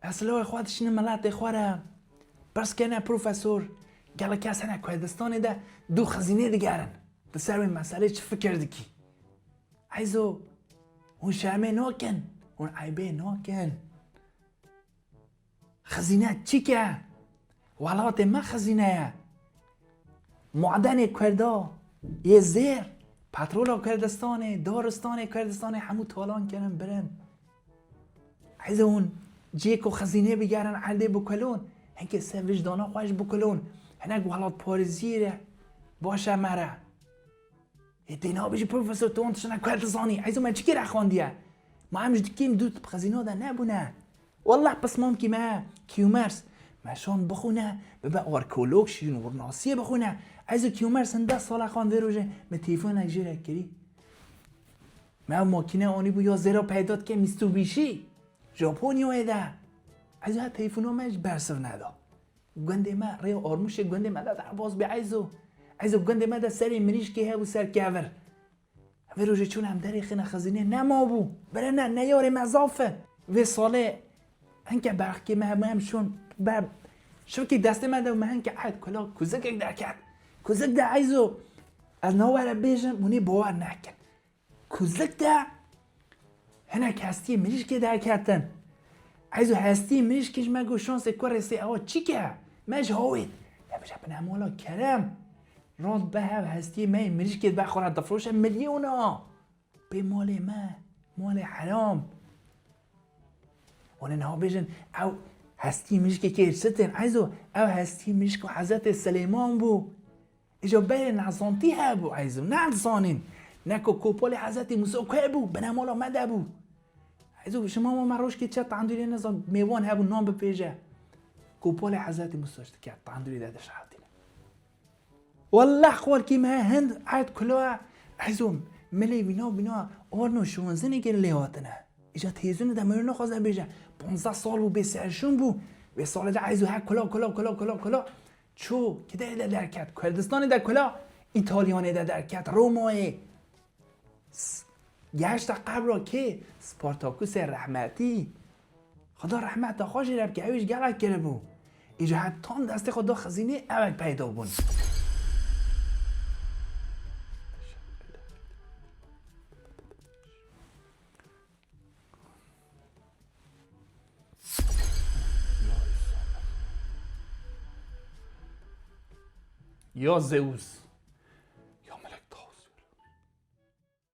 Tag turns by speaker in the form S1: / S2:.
S1: اصلا خودش این ملت خوره پس که نه پروفسور گله کس نه کردستان ده دو خزینه دیگرن در سر مسئله چه فکر دکی ایزو اون شرمه ناکن اون عیبه ناکن خزینه چی که ولات ما خزینه معدن کردا یه زیر پترول کردستان دارستان کردستان همو تالان کنن برن ایزو اون جیک و خزینه بگرن عرده بکلون هنگه سه وجدانا خوش بکلون هنگ ولاد پارزیره باشه مره دینا بیشی پروفسور تو انتشنه کردستانی ایزو من چی که رخواندیه ما همش دکیم دوت خزینه ده نبونه والله پس مام که ما کیومرس مشان بخونه به آرکولوگ شنورناسیه بخونه ایزو کیومرس 10 سال خوانده روشه به تیفون اگجیره کری ما ماکینه آنی بو یا زیرا پیداد که میستو بیشی ژاپنیا ایده ایزو ها تیفونو مش برسر ندا گنده ما ری آرموش گنده ما در باز به ایزو گنده ما در سر مریش که هبو سر کور و روشه چون هم داری خینا خزینه نما بو بره نه نیاره مضافه و ساله هنگه برخ که هم شون بر شو که دست من دو مهن که عید کلا کوزک یک درکت کوزک ده ایزو از نواره بیشن مونی باور نکن کوزک ده هنک هستی مریش که درکتن ایزو هستی مریش کش مگو شانس کار سی آقا چی که مش هاوید نمیشه بنام والا کرم راند به هستی من مریش که بخورد دفروش میلیونا به مال ما مال حرام اون ها بیشن او هستی مشکی که ارشتن ایزو او هستی مشکو حضرت سلیمان بو ایجا بیر نزانتی ها بو ایزو نزانین نکو کوپول حضرت موسی که بو بنامالا مده بو ایزو شما ما مروش که چه تاندوری نزان میوان ها بو نام بپیجه کوپول حضرت موسی که تاندوری داده شهدین والله خوال که ما هند عید کلا ایزو ملی بینا آرنو شونزنی که لیواتنه ایجا تیزونه در مرنو خوازن بیجه 15 سال بو بسرشون بو به سال ده عیزو ها کلا چو که ده درکت کردستان ده کلا ایتالیانه ده درکت رومای گشت قبل که سپارتاکوس رحمتی خدا رحمت خوشی رب که اویش گلک کرده بو ایجا حتی دست خدا خزینه اول پیدا بون یا زئوس